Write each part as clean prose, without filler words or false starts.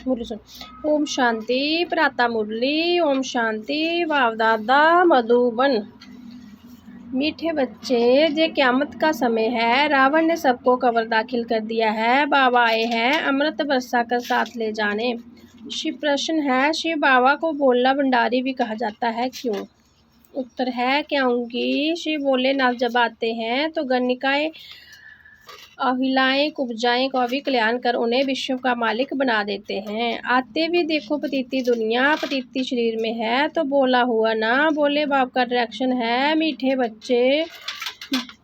मुरली सुन। ओम शांति प्राता मुरली। ओम शांति वावदादा मधुबन। मीठे बच्चे, ये क़यामत का समय है। रावण ने सबको कब्र दाखिल कर दिया है। बाबा आए हैं अमृत बरसा कर साथ ले जाने। शिव प्रश्न है, शिव बाबा को बोला भंडारी भी कहा जाता है, क्यों? उत्तर है, क्योंकि शिव बोले नाथ जब आते हैं तो गणिकाएं अहिलाएं कुब्जाएं को भी कल्याण कर उन्हें विश्व का मालिक बना देते हैं। आते भी देखो पतिती दुनिया, पतिती शरीर में है तो बोला हुआ ना बोले बाप का डायरेक्शन है। मीठे बच्चे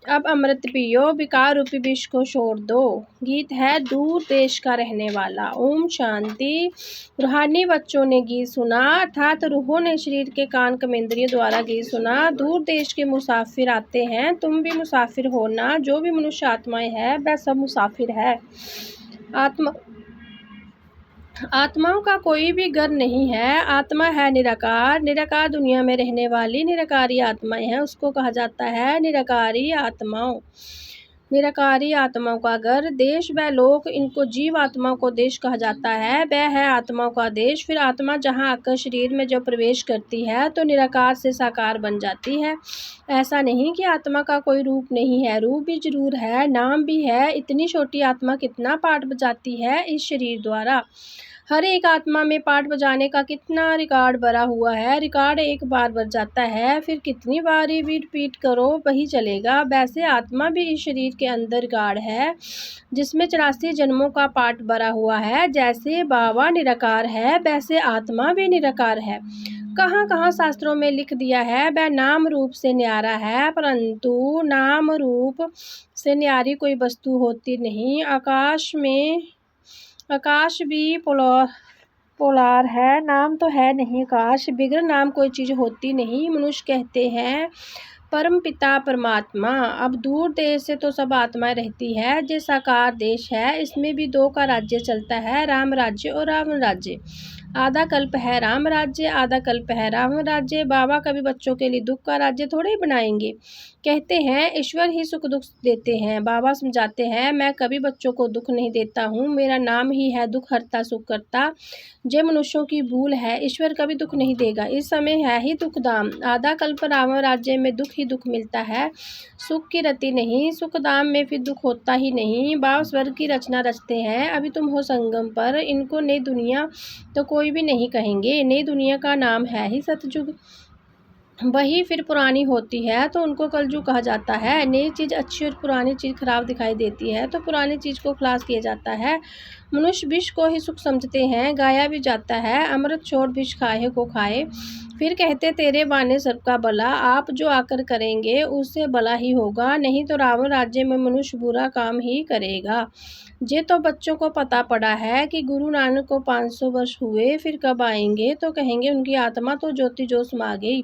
अब अमृत पियो, विकार रूपी विष को छोड़ दो। गीत है दूर देश का रहने वाला। ओम शांति। रूहानी बच्चों ने गीत सुना, अर्थात रूहों ने शरीर के कान कमेंद्रियों द्वारा गीत सुना। दूर देश के मुसाफिर आते हैं, तुम भी मुसाफिर हो ना। जो भी मनुष्य आत्माएं है वह सब मुसाफिर है। आत्माओं का कोई भी घर नहीं है। आत्मा है निराकार। निराकार दुनिया में रहने वाली निराकारी आत्माएं हैं, उसको कहा जाता है निराकारी आत्माओं। निराकारी आत्माओं का घर, देश व लोक, इनको जीव आत्माओं को देश कहा जाता है। वह है आत्माओं का देश। फिर आत्मा जहाँ आकर शरीर में जब प्रवेश करती है तो निराकार से साकार बन जाती है। ऐसा नहीं कि आत्मा का कोई रूप नहीं है, रूप भी जरूर है, नाम भी है। इतनी छोटी आत्मा कितना पाठ बजाती है इस शरीर द्वारा। हर एक आत्मा में पाठ बजाने का कितना रिकॉर्ड भरा हुआ है। रिकॉर्ड एक बार बज जाता है, फिर कितनी बार भी रिपीट करो वही चलेगा। वैसे आत्मा भी इस शरीर के अंदर रिकॉर्ड है जिसमें 84 जन्मों का पाठ भरा हुआ है। जैसे बाबा निराकार है वैसे आत्मा भी निराकार है। कहाँ कहाँ शास्त्रों में लिख दिया है वह नाम रूप से न्यारा है, परंतु नाम रूप से न्यारी कोई वस्तु होती नहीं। आकाश भी पोलार है, नाम तो है नहीं आकाश। बिगर नाम कोई चीज़ होती नहीं। मनुष्य कहते हैं परम पिता परमात्मा। अब दूर देश से तो सब आत्माएं रहती है। जो साकार देश है इसमें भी दो का राज्य चलता है, राम राज्य और रावण राज्य। आधा कल्प है राम राज्य, आधा कल्प है रावण राज्य। बाबा कभी बच्चों के लिए दुख का राज्य थोड़े ही बनाएंगे। कहते हैं ईश्वर ही सुख दुख देते हैं। बाबा समझाते हैं मैं कभी बच्चों को दुख नहीं देता हूँ, मेरा नाम ही है दुख हरता सुख करता। जो मनुष्यों की भूल है, ईश्वर कभी दुख नहीं देगा। इस समय है ही दुख दाम। आधा कल्प रावण राज्य में दुख ही दुख मिलता है, सुख की रति नहीं। सुख दाम में फिर दुख होता ही नहीं। बाप स्वर्ग की रचना रचते हैं। अभी तुम हो संगम पर, इनको नई दुनिया तो कोई भी नहीं कहेंगे। नई दुनिया का नाम है ही सतयुग, वही फिर पुरानी होती है तो उनको कलयुग कहा जाता है। नई चीज़ अच्छी और पुरानी चीज़ खराब दिखाई देती है तो पुरानी चीज़ को खलास किया जाता है। मनुष्य विष को ही सुख समझते हैं, गाया भी जाता है अमृत छोड़ विष खाए को खाए। फिर कहते तेरे बाने सबका भला, आप जो आकर करेंगे उससे भला ही होगा, नहीं तो रावण राज्य में मनुष्य बुरा काम ही करेगा। ये तो बच्चों को पता पड़ा है कि गुरु नानक को 500 वर्ष हुए, फिर कब आएंगे तो कहेंगे उनकी आत्मा तो ज्योति जोश मा गई।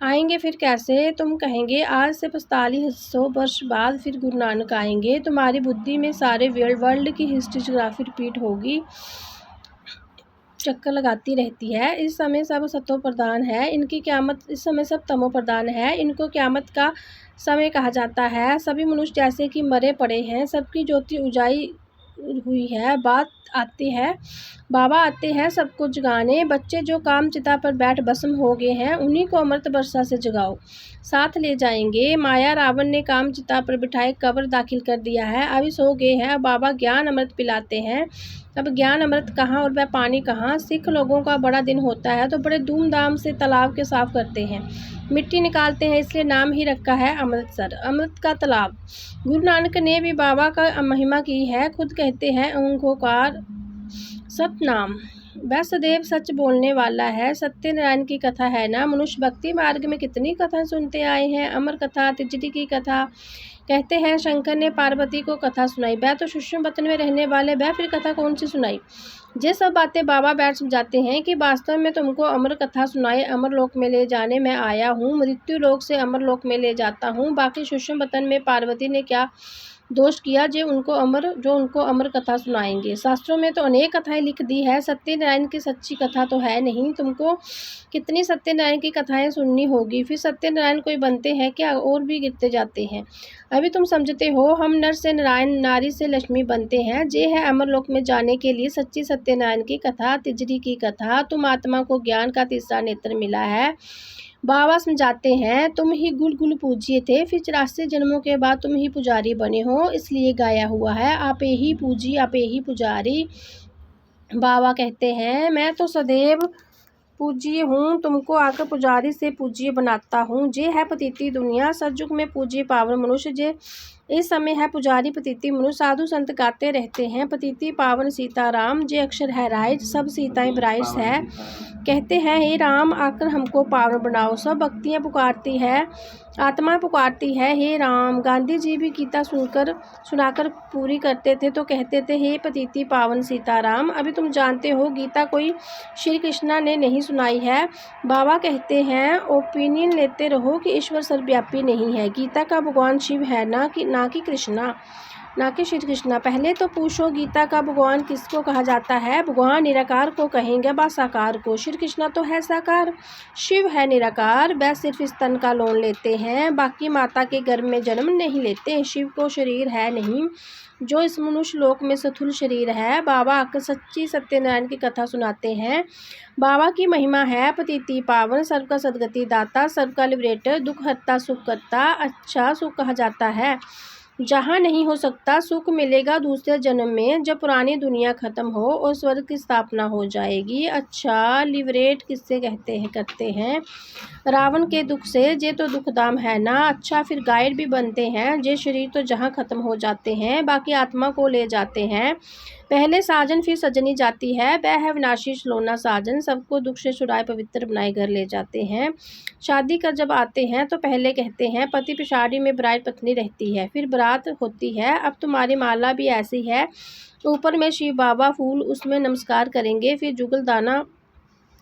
आएंगे फिर कैसे? तुम कहेंगे आज से 4500 वर्ष बाद फिर गुरु नानक आएंगे। तुम्हारी बुद्धि में सारे वर्ल्ड की हिस्ट्री ज्योग्राफी रिपीट होगी, चक्कर लगाती रहती है। इस समय सब सतो प्रधान है, इनकी क़यामत। इस समय सब तमो प्रधान है, इनको क़यामत का समय कहा जाता है। सभी मनुष्य जैसे कि मरे पड़े हैं, सबकी ज्योति उजाई हुई है। बात आती है बाबा आते हैं सबको जगाने। बच्चे जो काम चिता पर बैठ भस्म हो गए हैं उन्हीं को अमृत वर्षा से जगाओ, साथ ले जाएंगे। माया रावण ने काम चिता पर बिठाए कब्र दाखिल कर दिया है, अभी सो गए हैं। बाबा ज्ञान अमृत पिलाते हैं। अब ज्ञान अमृत कहाँ और वह पानी कहाँ? सिख लोगों का बड़ा दिन होता है तो बड़े धूमधाम से तालाब के साफ करते हैं, मिट्टी निकालते हैं, इसलिए नाम ही रखा है अमृतसर, अमृत का तालाब। गुरु नानक ने भी बाबा का महिमा की है, खुद कहते हैं ओंकार सतनाम। वह सदैव सच बोलने वाला है। सत्यनारायण की कथा है ना। मनुष्य भक्ति मार्ग में कितनी कथा सुनते आए हैं। अमर कथा, तिजड़ी की कथा। कहते हैं शंकर ने पार्वती को कथा सुनाई, वह तो सूक्ष्म वतन में रहने वाले, वह फिर कथा कौन सी सुनाई? ये सब बातें बाबा बैठ समझाते हैं कि वास्तव में तुमको अमर कथा सुनाए अमर लोक में ले जाने मैं आया हूँ। मृत्यु लोक से अमर लोक में ले जाता हूँ। बाकी सूक्ष्म वतन में पार्वती ने क्या दोष किया जो उनको अमर कथा सुनाएंगे। शास्त्रों में तो अनेक कथाएं लिख दी है, सत्यनारायण की सच्ची कथा तो है नहीं। तुमको कितनी सत्यनारायण की कथाएं सुननी होगी, फिर सत्यनारायण कोई बनते हैं क्या, और भी गिरते जाते हैं। अभी तुम समझते हो हम नर से नारायण, नारी से लक्ष्मी बनते हैं। ये है अमरलोक में जाने के लिए सच्ची सत्यनारायण की कथा, तिजरी की कथा। तुम आत्मा को ज्ञान का तीसरा नेत्र मिला है। बाबा समझाते हैं तुम ही गुल गुल पूजिए थे, फिर 84 जन्मों के बाद तुम ही पुजारी बने हो, इसलिए गाया हुआ है आपे ही पूजी आपे ही पुजारी। बाबा कहते हैं मैं तो सदैव पूज्य हूँ, तुमको आकर पुजारी से पूज्य बनाता हूँ। जे है पतिती दुनिया, सतयुग में पूज्य पावन मनुष्य। जे इस समय है पुजारी पतिती मनुष्य। साधु संत गाते रहते हैं पतिती पावन सीताराम। जे अक्षर है राइट, सब सीताएं ब्राइट्स है। कहते हैं हे राम आकर हमको पावन बनाओ। सब भक्तियाँ पुकारती है, आत्मा पुकारती है हे राम। गांधी जी भी गीता सुनाकर पूरी करते थे तो कहते थे हे पतिती पावन सीताराम। अभी तुम जानते हो गीता कोई श्री कृष्णा ने नहीं सुनाई है। बाबा कहते हैं ओपिनियन लेते रहो कि ईश्वर सर्वव्यापी नहीं है। गीता का भगवान शिव है, ना कि कृष्णा, ना कि श्री कृष्णा। पहले तो पूछो गीता का भगवान किसको कहा जाता है। भगवान निराकार को कहेंगे बा साकार को। श्री कृष्णा तो है साकार, शिव है निराकार। वह सिर्फ स्तन का लोन लेते हैं, बाकी माता के गर्भ में जन्म नहीं लेते। शिव को शरीर है नहीं, जो इस मनुष्य लोक में स्थूल शरीर है। बाबा आकर सच्ची सत्यनारायण की कथा सुनाते हैं। बाबा की महिमा है पतिती पावन, सर्व का सदगति दाता, सबका लिबरेटर, दुख हरता सुख करता। अच्छा सुख कहा जाता है जहाँ नहीं हो सकता, सुख मिलेगा दूसरे जन्म में, जब पुरानी दुनिया खत्म हो और स्वर्ग की स्थापना हो जाएगी। अच्छा लिबरेट किससे करते हैं रावण के दुख से, ये तो दुखदाम है ना। अच्छा फिर गाइड भी बनते हैं। ये शरीर तो जहाँ खत्म हो जाते हैं, बाकी आत्मा को ले जाते हैं। पहले साजन फिर सजनी जाती है, वह है विनाशी श्लोना साजन। सबको दुख से छुड़ाए पवित्र बनाए घर ले जाते हैं। शादी कर जब आते हैं तो पहले कहते हैं पति पिछाड़ी में ब्राइड पत्नी रहती है, फिर बारात होती है। अब तुम्हारी माला भी ऐसी है, ऊपर में शिव बाबा फूल, उसमें नमस्कार करेंगे, फिर जुगल दाना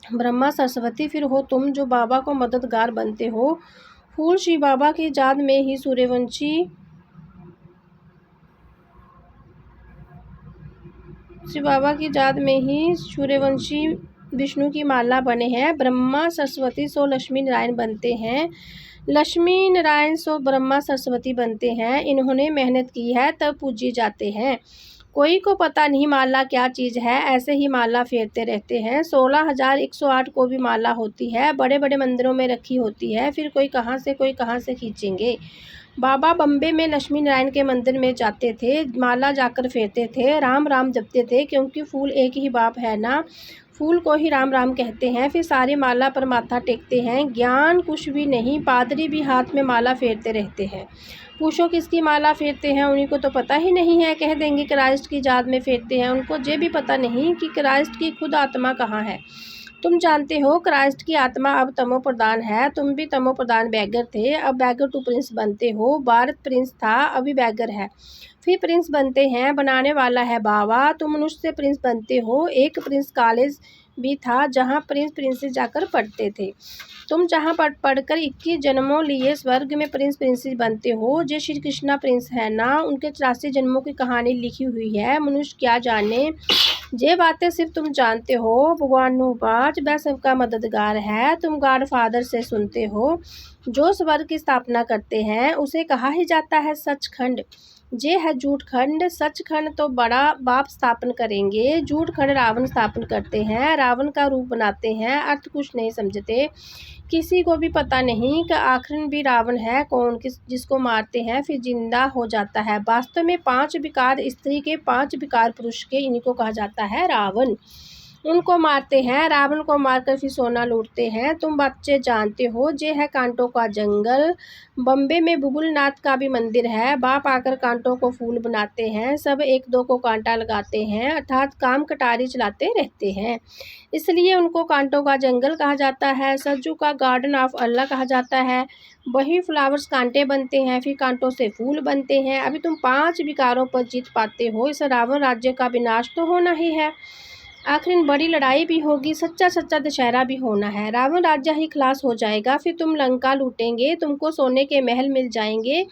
ब्रह्मा सरस्वती, फिर हो तुम जो बाबा को मददगार बनते हो। फूल शिव बाबा की याद में ही सूर्यवंशी शिव बाबा की याद में ही सूर्यवंशी विष्णु की माला बने हैं। ब्रह्मा सरस्वती सो लक्ष्मी नारायण बनते हैं, लक्ष्मी नारायण सो ब्रह्मा सरस्वती बनते हैं। इन्होंने मेहनत की है तब पूजी जाते हैं। कोई को पता नहीं माला क्या चीज़ है, ऐसे ही माला फेरते रहते हैं। 16,108 को भी माला होती है, बड़े बड़े मंदिरों में रखी होती है, फिर कोई कहाँ से खींचेंगे। बाबा बम्बे में लक्ष्मी नारायण के मंदिर में जाते थे, माला जाकर फेरते थे, राम राम जपते थे, क्योंकि फूल एक ही बाप है ना, फूल को ही राम राम कहते हैं। फिर सारी माला पर माथा टेकते हैं। ज्ञान कुछ भी नहीं, पादरी भी हाथ में माला फेरते रहते हैं। पूछो किसकी माला फेरते हैं, उन्हीं को तो पता ही नहीं है। कह देंगे क्राइस्ट की याद में फेरते हैं, उनको ये भी पता नहीं कि क्राइस्ट की खुद आत्मा कहाँ है। तुम जानते हो क्राइस्ट की आत्मा अब तमो प्रधान है, तुम भी तमो प्रधान बैगर थे, अब बैगर टू प्रिंस बनते हो। भारत प्रिंस था, अभी बैगर है, फिर प्रिंस बनते हैं, बनाने वाला है बाबा। तुम मनुष्य से प्रिंस बनते हो। एक प्रिंस कॉलेज भी था जहाँ प्रिंसेस जाकर पढ़ते थे। तुम जहाँ पढ़कर 21 जन्मों लिए स्वर्ग में प्रिंसेस बनते हो। जे श्री कृष्णा प्रिंस है ना, उनके 84 जन्मों की कहानी लिखी हुई है, मनुष्य क्या जाने। ये बातें सिर्फ तुम जानते हो। भगवान नुबाज वह सबका मददगार है, तुम गॉड फादर से सुनते हो। जो स्वर्ग की स्थापना करते हैं उसे कहा ही जाता है सचखंड। ये है झूठ खंड, सचखंड तो बड़ा बाप स्थापन करेंगे, झूठ खंड रावण स्थापन करते हैं, रावण का रूप बनाते हैं, अर्थ कुछ नहीं समझते। किसी को भी पता नहीं कि आखिर भी रावण है कौन, जिसको मारते हैं फिर जिंदा हो जाता है। वास्तव में 5 विकार स्त्री के, 5 विकार पुरुष के, इन्हीं को कहा जाता है रावण। उनको मारते हैं, रावण को मारकर फिर सोना लूटते हैं। तुम बच्चे जानते हो ये है कांटों का जंगल। बम्बे में बुबुलनाथ का भी मंदिर है, बाप आकर कांटों को फूल बनाते हैं, सब एक दो को कांटा लगाते हैं, अर्थात काम कटारी चलाते रहते हैं, इसलिए उनको कांटों का जंगल कहा जाता है। सज्जू का गार्डन ऑफ अल्लाह कहा जाता है। वही फ्लावर्स कांटे बनते हैं, फिर कांटों से फूल बनते हैं। अभी तुम 5 विकारों पर जीत पाते हो, इस रावण राज्य का विनाश तो होना ही है, आखिर बड़ी लड़ाई भी होगी, सच्चा दशहरा भी होना है, रावण राज्य ही खलास हो जाएगा, फिर तुम लंका लूटेंगे, तुमको सोने के महल मिल जाएंगे।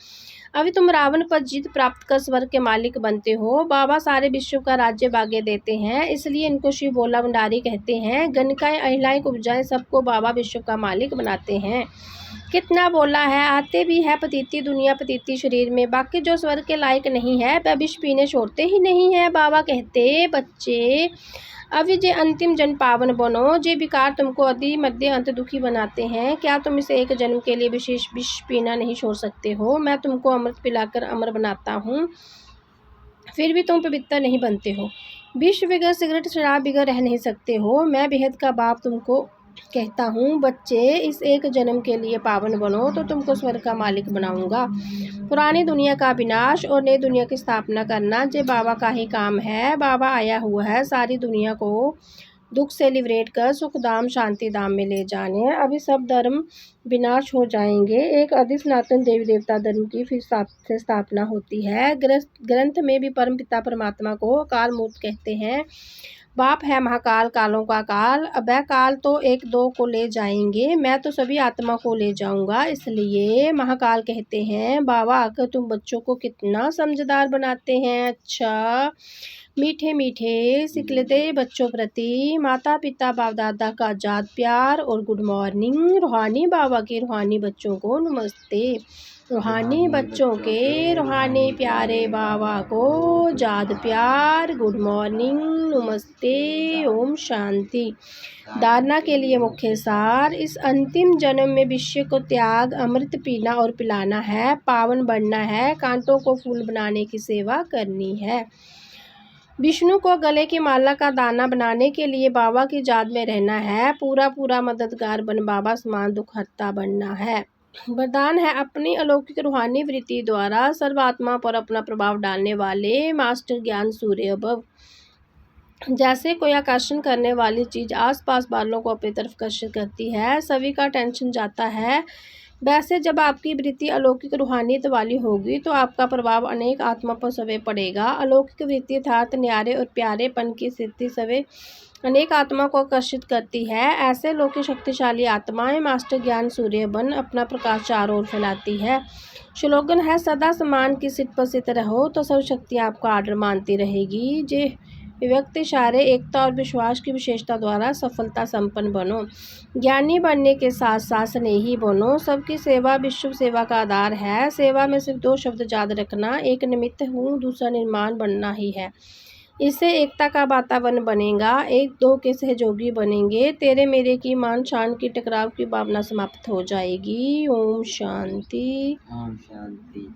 अभी तुम रावण पर जीत प्राप्त कर स्वर्ग के मालिक बनते हो। बाबा सारे विश्व का राज्य भाग्य देते हैं, इसलिए इनको शिव भोला भंडारी कहते हैं। गणिकाएं अहिलाएं कुब्जाएं सबको बाबा विश्व का मालिक बनाते हैं। कितना बोला है, आते भी है पतिती दुनिया पतिती शरीर में, बाकी जो स्वर्ग के लायक नहीं है वह विष पीने छोड़ते ही नहीं है। बाबा कहते बच्चे अभी जे अंतिम जन्म पावन बनो, जे विकार तुमको आदि मध्य अंत दुखी बनाते हैं, क्या तुम इसे एक जन्म के लिए विशेष विष पीना नहीं छोड़ सकते हो? मैं तुमको अमृत पिलाकर अमर बनाता हूँ, फिर भी तुम पवित्र नहीं बनते हो। विष बगैर सिगरेट शराब बगैर रह नहीं सकते हो। मैं बेहद का बाप तुमको कहता हूँ बच्चे, इस एक जन्म के लिए पावन बनो तो तुमको स्वर्ग का मालिक बनाऊंगा। पुरानी दुनिया का विनाश और नई दुनिया की स्थापना करना जे बाबा का ही काम है। बाबा आया हुआ है सारी दुनिया को दुख से लिबरेट कर सुख धाम शांति धाम में ले जाने। अभी सब धर्म विनाश हो जाएंगे, एक आदि सनातन देवी देवता धर्म की फिर से स्थापना होती है। ग्रंथ में भी परम पिता परमात्मा को काल मूर्त कहते हैं। बाप है महाकाल, कालों का काल। अब काल तो एक दो को ले जाएंगे, मैं तो सभी आत्मा को ले जाऊंगा, इसलिए महाकाल कहते हैं बाबा आकर तुम बच्चों को कितना समझदार बनाते हैं। अच्छा मीठे मीठे सिकलते बच्चों प्रति माता पिता बाप दादा का जात प्यार और गुड मॉर्निंग। रूहानी बाबा के रूहानी बच्चों को नमस्ते। रूहानी बच्चों के रूहानी प्यारे बाबा को जाद प्यार, गुड मॉर्निंग, नमस्ते, ओम शांति। धारणा के लिए मुख्य सार, इस अंतिम जन्म में विश्व को त्याग अमृत पीना और पिलाना है, पावन बनना है, कांटों को फूल बनाने की सेवा करनी है। विष्णु को गले की माला का दाना बनाने के लिए बाबा की याद में रहना है, पूरा मददगार बन बाबा समान दुखहर्ता बनना है। वरदान है अपनी अलौकिक रूहानी वृत्ति द्वारा सर्वात्मा पर अपना प्रभाव डालने वाले मास्टर ज्ञान सूर्य भव। जैसे कोई आकर्षण करने वाली चीज आसपास वालों को अपनी तरफ आकर्षित करती है, सभी का टेंशन जाता है, वैसे जब आपकी वृत्ति अलौकिक रूहानियत वाली होगी तो आपका प्रभाव अनेक आत्मा पर सवे पड़ेगा। अलौकिक वृत्ति अर्थात न्यारे और प्यारेपन की स्थिति सवे अनेक आत्मा को आकर्षित करती है। ऐसे लोग की शक्तिशाली आत्माएं मास्टर ज्ञान सूर्य बन अपना प्रकाश चारों ओर फैलाती है। स्लोगन है सदा समान की सिट पर सित रहो तो सब शक्तियाँ आपका आर्डर मानती रहेगी। जे व्यक्ति इशारे एकता और विश्वास की विशेषता द्वारा सफलता संपन्न बनो। ज्ञानी बनने के साथ साथ स्नेही बनो। सबकी सेवा विश्व सेवा का आधार है। सेवा में सिर्फ दो शब्द याद रखना, एक निमित्त हूँ, दूसरा निर्माण बनना ही है। इससे एकता का वातावरण बनेगा, एक दो के सहयोगी बनेंगे, तेरे मेरे की मान शान की टकराव की भावना समाप्त हो जाएगी। ओम शांति। ओम शांति।